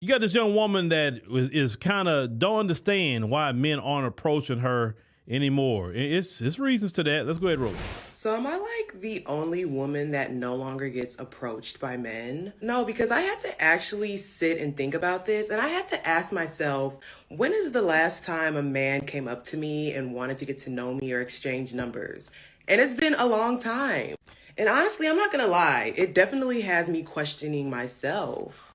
You got this young woman that is kind of don't understand why men aren't approaching her anymore. It's reasons to that. Let's go ahead and roll it. So am I like the only woman that no longer gets approached by men? No, because I had to actually sit and think about this, and I had to ask myself, when is the last time a man came up to me and wanted to get to know me or exchange numbers? And it's been a long time. And honestly, I'm not gonna lie, it definitely has me questioning myself.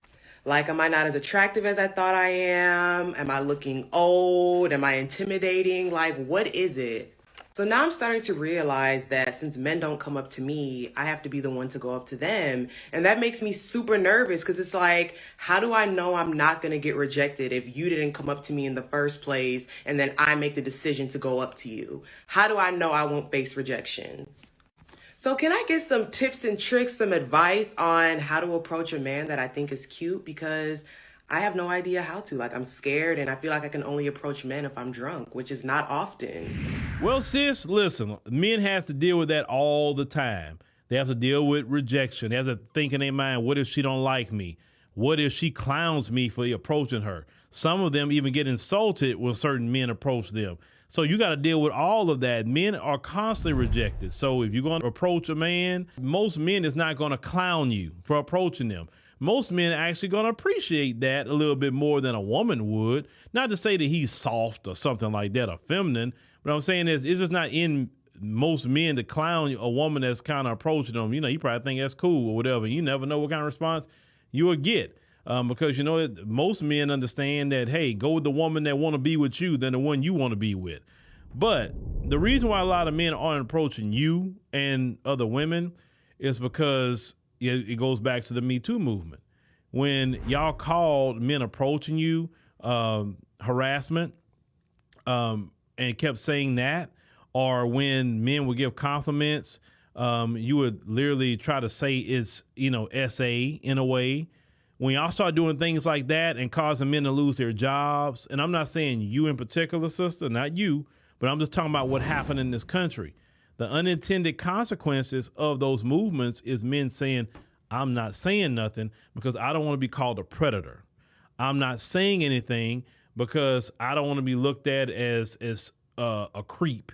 Like, am I not as attractive as I thought I am? Am I looking old? Am I intimidating? Like, what is it? So now I'm starting to realize that since men don't come up to me, I have to be the one to go up to them. And that makes me super nervous because it's like, how do I know I'm not going to get rejected if you didn't come up to me in the first place and then I make the decision to go up to you? How do I know I won't face rejection? So can I get some tips and tricks, some advice on how to approach a man that I think is cute? Because I have no idea how to. Like, I'm scared and I feel like I can only approach men if I'm drunk, which is not often. Well, sis, listen, men have to deal with that all the time. They have to deal with rejection. They have to think in their mind, what if she don't like me? What if she clowns me for approaching her? Some of them even get insulted when certain men approach them. So you got to deal with all of that. Men are constantly rejected. So if you're going to approach a man, most men is not going to clown you for approaching them. Most men are actually going to appreciate that a little bit more than a woman would. Not to say that he's soft or something like that or feminine, but I'm saying is it's just not in most men to clown a woman that's kind of approaching them. You know, you probably think that's cool or whatever. You never know what kind of response you will get. Because, you know, most men understand that, hey, go with the woman that want to be with you than the one you want to be with. But the reason why a lot of men aren't approaching you and other women is because it goes back to the Me Too movement. When y'all called men approaching you harassment and kept saying that, or when men would give compliments, you would literally try to say it's, you know, SA in a way. When y'all start doing things like that and causing men to lose their jobs, and I'm not saying you in particular, sister, not you, but I'm just talking about what happened in this country. The unintended consequences of those movements is men saying, I'm not saying nothing because I don't want to be called a predator. I'm not saying anything because I don't want to be looked at as a creep,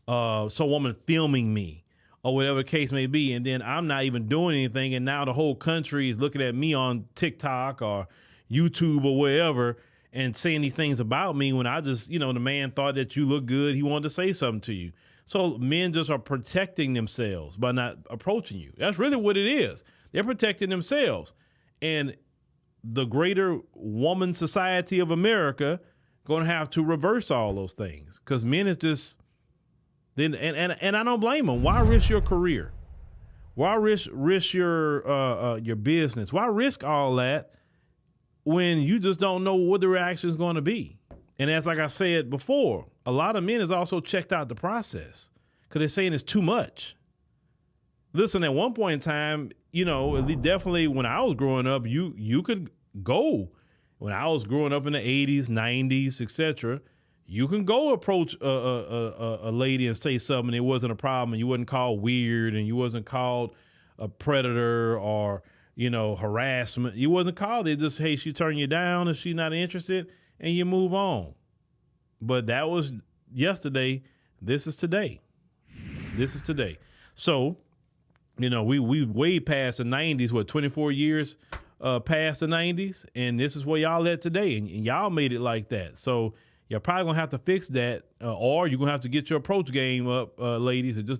some woman filming me, or whatever the case may be. And then I'm not even doing anything. And now the whole country is looking at me on TikTok or YouTube or wherever and saying these things about me when I just, you know, the man thought that you look good. He wanted to say something to you. So men just are protecting themselves by not approaching you. That's really what it is. They're protecting themselves. And the greater woman society of America going to have to reverse all those things because men is just, then and I don't blame them. Why risk your career? Why risk your business? Why risk all that when you just don't know what the reaction is going to be? And as like I said before, a lot of men has also checked out the process because they're saying it's too much. Listen, at one point in time, you know, definitely when I was growing up, you could go. When I was growing up in the 80s, 90s, etc., you can go approach a lady and say something. It wasn't a problem. And you wasn't called weird, and you wasn't called a predator or, you know, harassment. You wasn't called it. Just, hey, she turned you down if she's not interested, and you move on. But that was yesterday. This is today. This is today. So, you know, we way past the 90s. What, 24 years past the 90s, and this is where y'all at today, and y'all made it like that. So you're probably gonna have to fix that, or you're gonna have to get your approach game up, ladies, and just